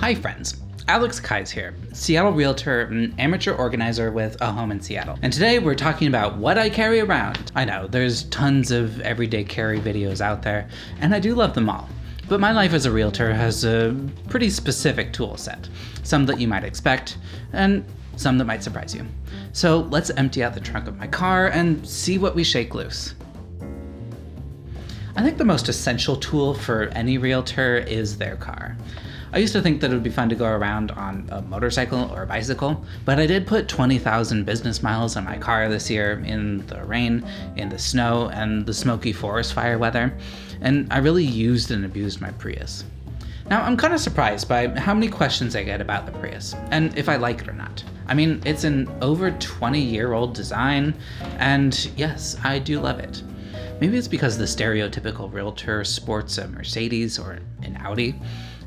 Hi friends, Alex Kais here, Seattle Realtor and amateur organizer with a home in Seattle. And today we're talking about what I carry around. I know, there's tons of everyday carry videos out there, and I do love them all. But my life as a realtor has a pretty specific tool set. Some that you might expect, and some that might surprise you. So let's empty out the trunk of my car and see what we shake loose. I think the most essential tool for any realtor is their car. I used to think that it would be fun to go around on a motorcycle or a bicycle, but I did put 20,000 business miles on my car this year in the rain, in the snow, and the smoky forest fire weather, and I really used and abused my Prius. Now, I'm kind of surprised by how many questions I get about the Prius, and if I like it or not. I mean, it's an over 20-year-old design, and yes, I do love it. Maybe it's because the stereotypical realtor sports a Mercedes or an Audi.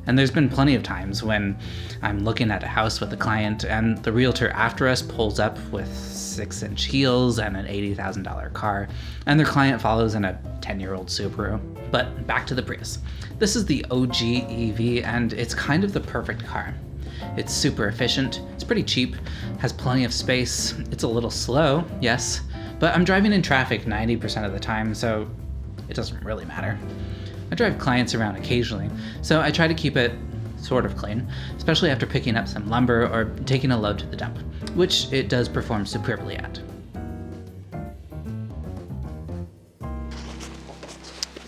And there's been plenty of times when I'm looking at a house with a client and the realtor after us pulls up with 6-inch heels and an $80,000 car, and their client follows in a 10-year-old Subaru. But back to the Prius. This is the OG EV, and it's kind of the perfect car. It's super efficient, it's pretty cheap, has plenty of space, it's a little slow, yes, but I'm driving in traffic 90% of the time, so it doesn't really matter. I drive clients around occasionally, so I try to keep it sort of clean, especially after picking up some lumber or taking a load to the dump, which it does perform superbly at.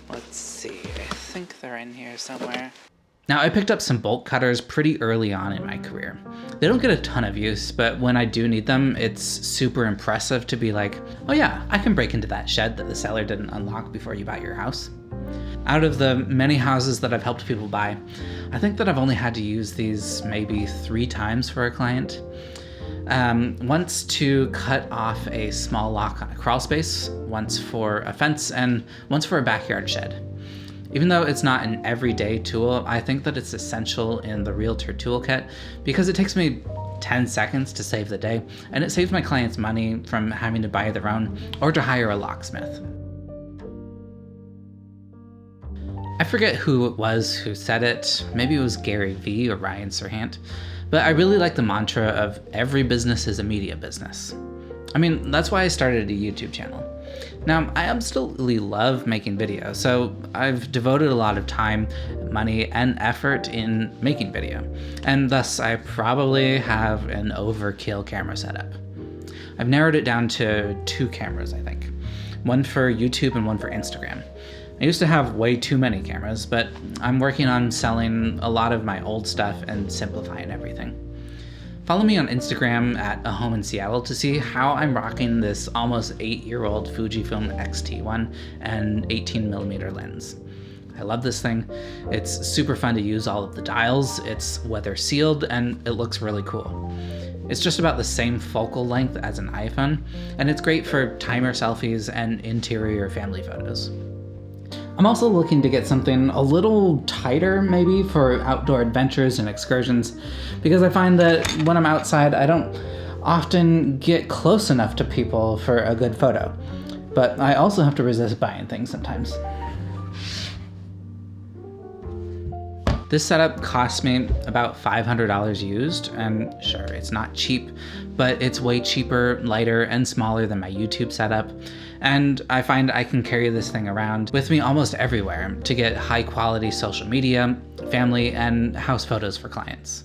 Let's see, I think they're in here somewhere. Now, I picked up some bolt cutters pretty early on in my career. They don't get a ton of use, but when I do need them, it's super impressive to be like, oh yeah, I can break into that shed that the seller didn't unlock before you bought your house. Out of the many houses that I've helped people buy, I think that I've only had to use these maybe 3 times for a client. Once to cut off a small lock on a crawl space, once for a fence, and once for a backyard shed. Even though it's not an everyday tool, I think that it's essential in the Realtor toolkit because it takes me 10 seconds to save the day, and it saves my clients money from having to buy their own or to hire a locksmith. I forget who it was who said it, maybe it was Gary Vee or Ryan Serhant, but I really like the mantra of every business is a media business. I mean, that's why I started a YouTube channel. Now, I absolutely love making videos, so I've devoted a lot of time, money, and effort in making video, and thus I probably have an overkill camera setup. I've narrowed it down to 2 cameras, I think. One for YouTube and one for Instagram. I used to have way too many cameras, but I'm working on selling a lot of my old stuff and simplifying everything. Follow me on Instagram at A Home in Seattle to see how I'm rocking this almost 8-year-old Fujifilm X-T1 and 18mm lens. I love this thing. It's super fun to use all of the dials, it's weather sealed, and it looks really cool. It's just about the same focal length as an iPhone, and it's great for timer selfies and interior family photos. I'm also looking to get something a little tighter maybe for outdoor adventures and excursions, because I find that when I'm outside I don't often get close enough to people for a good photo, but I also have to resist buying things sometimes. This setup cost me about $500 used, and sure, it's not cheap, but it's way cheaper, lighter, and smaller than my YouTube setup, and I find I can carry this thing around with me almost everywhere to get high-quality social media, family, and house photos for clients.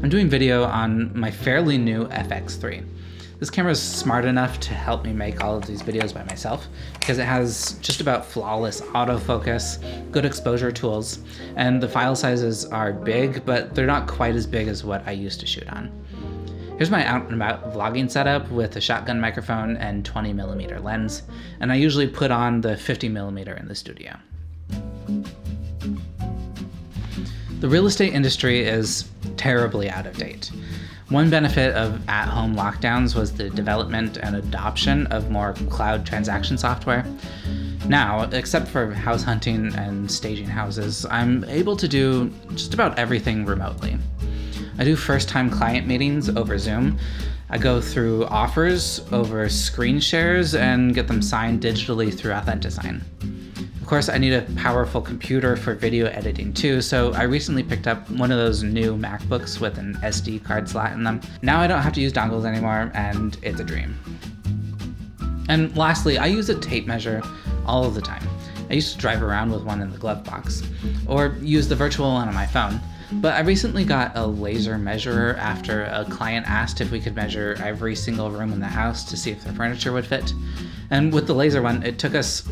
I'm doing video on my fairly new FX3. This camera is smart enough to help me make all of these videos by myself because it has just about flawless autofocus, good exposure tools, and the file sizes are big, but they're not quite as big as what I used to shoot on. Here's my out and about vlogging setup with a shotgun microphone and 20mm lens, and I usually put on the 50mm in the studio. The real estate industry is terribly out of date. One benefit of at-home lockdowns was the development and adoption of more cloud transaction software. Now, except for house hunting and staging houses, I'm able to do just about everything remotely. I do first-time client meetings over Zoom. I go through offers over screen shares and get them signed digitally through AuthenticSign. Of course, I need a powerful computer for video editing too, so I recently picked up one of those new MacBooks with an SD card slot in them. Now I don't have to use dongles anymore, and it's a dream. And lastly, I use a tape measure all of the time. I used to drive around with one in the glove box, or use the virtual one on my phone. But I recently got a laser measurer after a client asked if we could measure every single room in the house to see if their furniture would fit. And with the laser one, it took us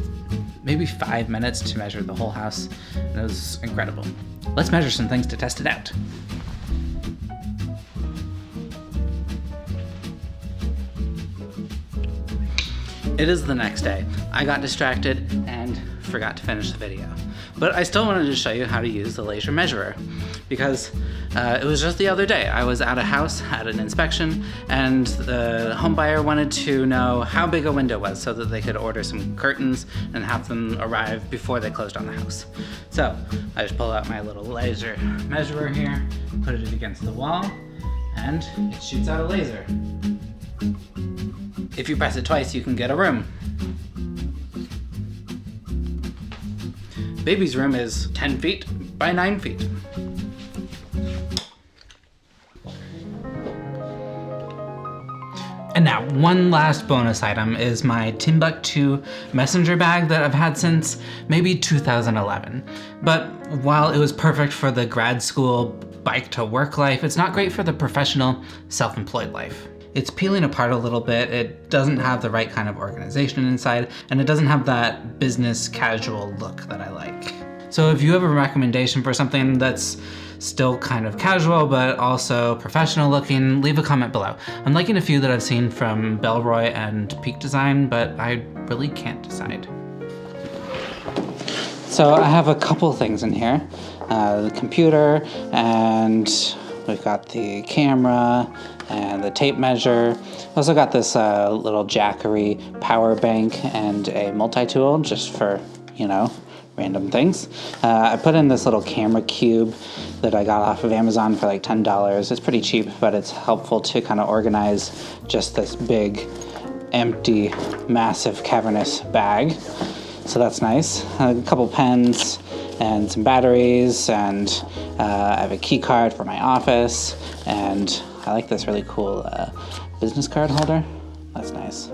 maybe 5 minutes to measure the whole house, and it was incredible. Let's measure some things to test it out. It is the next day. I got distracted and forgot to finish the video. But I still wanted to show you how to use the laser measurer, because it was just the other day. I was at a house at an inspection, and the home buyer wanted to know how big a window was so that they could order some curtains and have them arrive before they closed on the house. So I just pull out my little laser measurer here, put it against the wall, and it shoots out a laser. If you press it twice, you can get a room. Baby's room is 10 feet by 9 feet. And now, one last bonus item is my Timbuktu messenger bag that I've had since maybe 2011. But while it was perfect for the grad school bike to work life, it's not great for the professional self-employed life. It's peeling apart a little bit, it doesn't have the right kind of organization inside, and it doesn't have that business casual look that I like. So if you have a recommendation for something that's still kind of casual but also professional looking, leave a comment below. I'm liking a few that I've seen from Bellroy and Peak Design, but I really can't decide. So I have a couple things in here. The computer, and we've got the camera, and the tape measure. Also got this little Jackery power bank and a multi-tool just for, you know, random things. I put in this little camera cube that I got off of Amazon for like $10. It's pretty cheap, but it's helpful to kind of organize just this big, empty, massive, cavernous bag. So that's nice. A couple pens and some batteries, and I have a key card for my office, and I like this really cool business card holder. That's nice.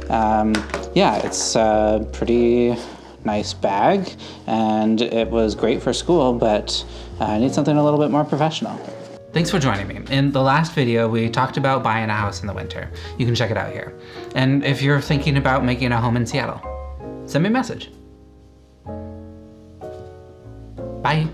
Yeah, it's a pretty nice bag, and it was great for school, but I need something a little bit more professional. Thanks for joining me. In the last video, we talked about buying a house in the winter. You can check it out here. And if you're thinking about making a home in Seattle, send me a message. Bye.